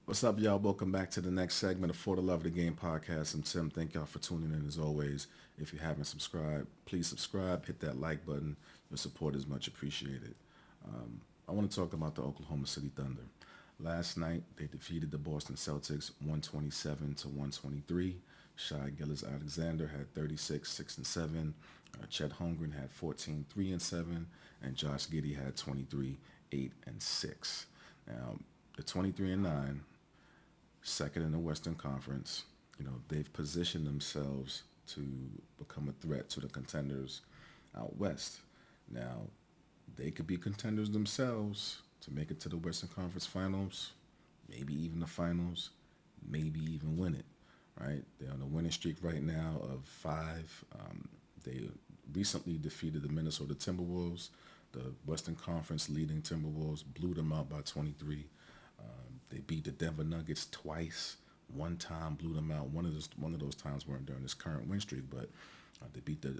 What's up, y'all? Welcome back to the next segment of For the Love of the Game podcast. I'm Tim. Thank y'all for tuning in as always. If you haven't subscribed, please subscribe, hit that like button. Your support is much appreciated. I want to talk about the Oklahoma City Thunder. Last night, they defeated the Boston Celtics 127 to 123. Shai Gilgeous-Alexander had 36, 6 and 7. Chet Holmgren had 14, 3 and 7. And Josh Giddey had 23, 8 and 6. Now, the 23 and 9, second in the Western Conference. They've positioned themselves to become a threat to the contenders out west. Now, they could be contenders themselves to make it to the Western Conference Finals, maybe even the finals, maybe even win it. Right? They're on a winning streak right now of five. They recently defeated the Minnesota Timberwolves. The Western Conference leading Timberwolves blew them out by 23. They beat the Denver Nuggets twice. One time blew them out. One of those times weren't during this current win streak, but they beat the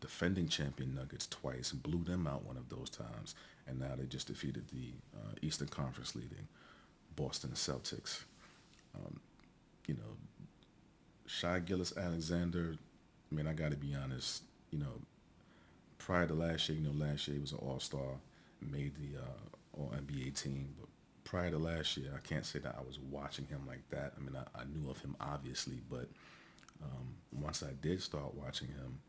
defending champion Nuggets twice and blew them out one of those times. And now they just defeated the Eastern Conference leading Boston Celtics. Um, you know, Shai Gilgeous-Alexander. I mean, I got to be honest. Prior to last year, last year he was an All-Star, made the All NBA team, but prior to last year, I can't say that I was watching him like that. I mean, I knew of him obviously, but once I did start watching him,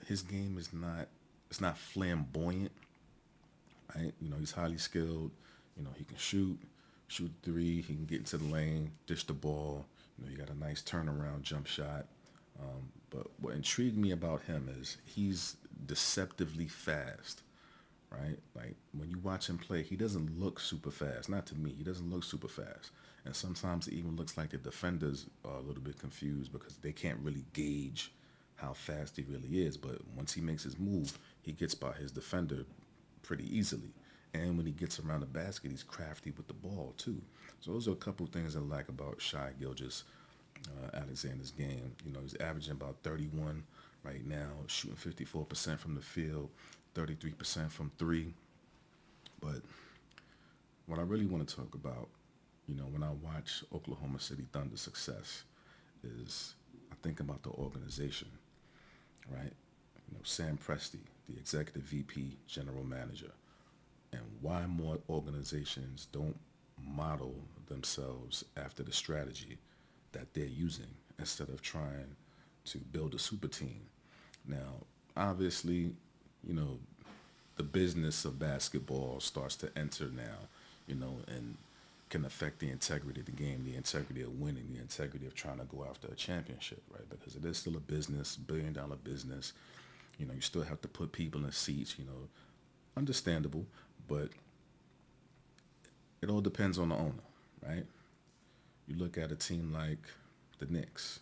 his game is not it's not flamboyant, right? He's highly skilled. He can shoot three. He can get into the lane, dish the ball. He got a nice turnaround jump shot. But what intrigued me about him is he's deceptively fast, right? Like when you watch him play, he doesn't look super fast. Not to me, he doesn't look super fast. And sometimes it even looks like the defenders are a little bit confused because they can't really gauge how fast he really is. But once he makes his move, he gets by his defender pretty easily. And when he gets around the basket, he's crafty with the ball too. So those are a couple things I like about Shai Gilgis Alexander's game. He's averaging about 31 right now, shooting 54% from the field, 33% from three. But what I really want to talk about, when I watch Oklahoma City Thunder success, is I think about the organization, right? Sam Presti, the executive VP, general manager, and why more organizations don't model themselves after the strategy that they're using instead of trying to build a super team. Now, obviously, you know, the business of basketball starts to enter now, and can affect the integrity of the game, the integrity of winning, the integrity of trying to go after a championship, right? Because it is still a business, $1 billion business. You still have to put people in seats, understandable, but it all depends on the owner, right? You look at a team like the Knicks.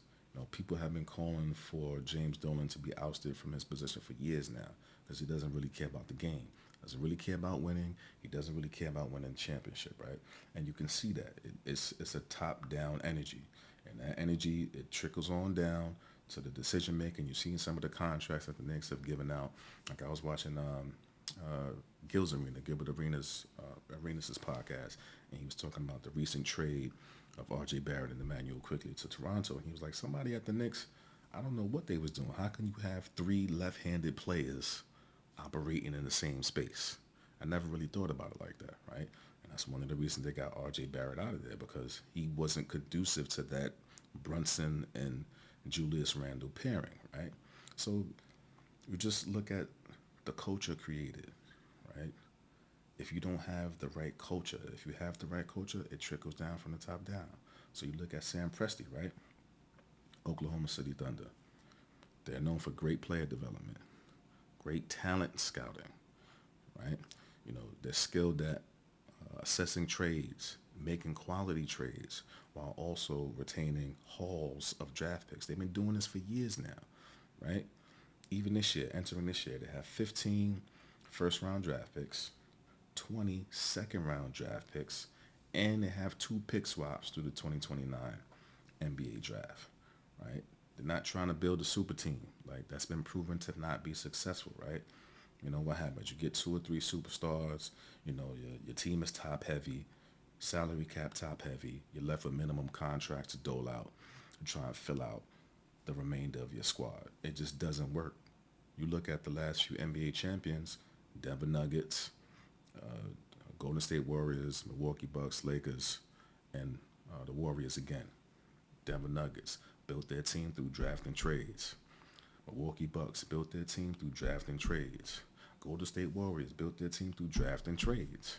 People have been calling for James Dolan to be ousted from his position for years now because he doesn't really care about the game. Doesn't really care about winning. He doesn't really care about winning the championship, right? And you can see that it's a top-down energy, and that energy it trickles on down to the decision making. You've seen some of the contracts that the Knicks have given out. Like I was watching Gilbert Arenas' podcast, and he was talking about the recent trade of R.J. Barrett and Emmanuel Quickly to Toronto, and he was like, somebody at the Knicks, I don't know what they was doing. How can you have three left-handed players operating in the same space? I never really thought about it like that, right? And that's one of the reasons they got R.J. Barrett out of there because he wasn't conducive to that Brunson and Julius Randle pairing, right? So you just look at the culture created, right? If you don't have the right culture, if you have the right culture, it trickles down from the top down. So you look at Sam Presti, right? Oklahoma City Thunder. They're known for great player development, great talent scouting, right? They're skilled at assessing trades, making quality trades, while also retaining hauls of draft picks. They've been doing this for years now, right? Even this year, entering this year, they have 15 first round draft picks, 20 second round draft picks, and they have two pick swaps through the 2029 NBA draft, right? They're not trying to build a super team. Like, that's been proven to not be successful, right? What happens? You get two or three superstars, your team is top heavy, salary cap top heavy. You're left with minimum contracts to dole out and try and fill out the remainder of your squad. It just doesn't work. You look at the last few NBA champions, Denver Nuggets, Golden State Warriors, Milwaukee Bucks, Lakers, and the Warriors again. Denver Nuggets built their team through drafting trades. Milwaukee Bucks built their team through drafting trades. Golden State Warriors built their team through drafting trades.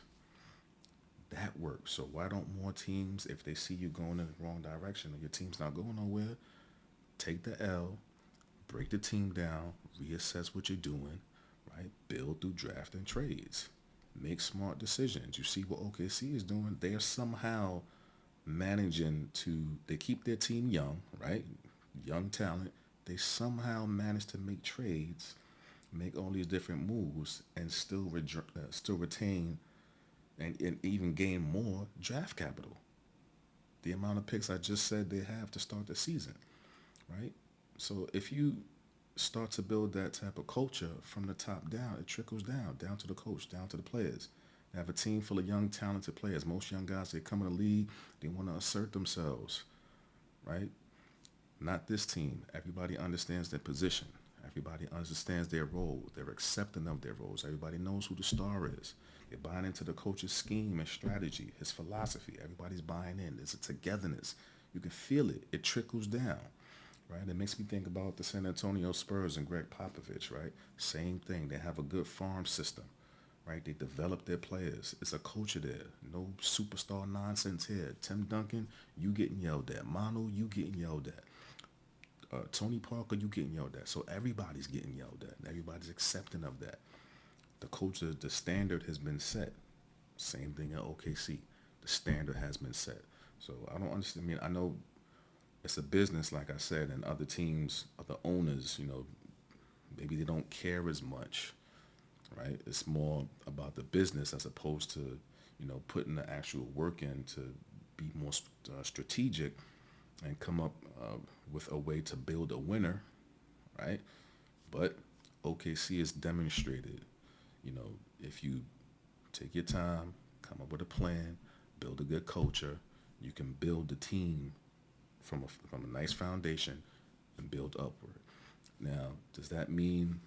That works. So why don't more teams, if they see you going in the wrong direction or your team's not going nowhere, take the L, break the team down, reassess what you're doing, right? Build through drafting trades. Make smart decisions. You see what OKC is doing? They are somehow managing to, they keep their team young, right? Young talent. They somehow manage to make trades, make all these different moves, and still retain and even gain more draft capital. The amount of picks I just said they have to start the season, right? So if you start to build that type of culture from the top down, it trickles down to the coach, down to the players. They have a team full of young, talented players. Most young guys, they come in the league, they want to assert themselves, right? Not this team. Everybody understands their position. Everybody understands their role. They're accepting of their roles. Everybody knows who the star is. They're buying into the coach's scheme and strategy, his philosophy. Everybody's buying in. There's a togetherness. You can feel it. It trickles down, right? It makes me think about the San Antonio Spurs and Greg Popovich, right? Same thing. They have a good farm system, right? They develop their players. It's a culture there. No superstar nonsense here. Tim Duncan, you getting yelled at. Manu, you getting yelled at. Tony Parker, you getting yelled at. So everybody's getting yelled at. Everybody's accepting of that. The culture, the standard has been set. Same thing at OKC. The standard has been set. So I don't understand. I mean, I know it's a business, like I said, and other teams, other owners, maybe they don't care as much, right? It's more about the business as opposed to, putting the actual work in to be more strategic and come up with a way to build a winner, right? But OKC has demonstrated, if you take your time, come up with a plan, build a good culture, you can build the team from a nice foundation and build upward. Now, does that mean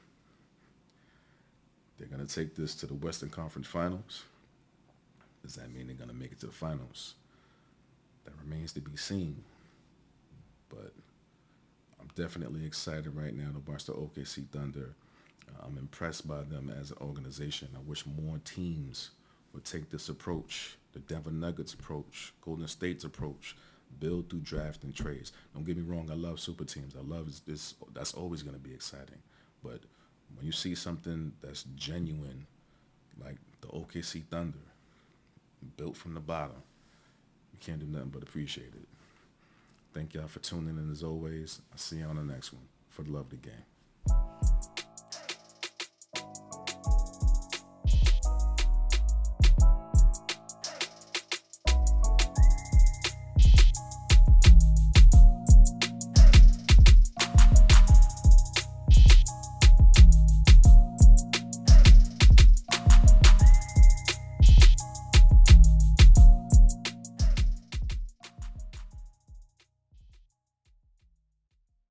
they're going to take this to the Western Conference Finals? Does that mean they're going to make it to the finals? That remains to be seen. But I'm definitely excited right now to watch the OKC Thunder. I'm impressed by them as an organization. I wish more teams would take this approach, the Denver Nuggets approach, Golden State's approach, build through draft and trades. Don't get me wrong, I love super teams. I love this. That's always going to be exciting. But when you see something that's genuine, like the OKC Thunder, built from the bottom, you can't do nothing but appreciate it. Thank y'all for tuning in as always. I'll see you on the next one. For the love of the game.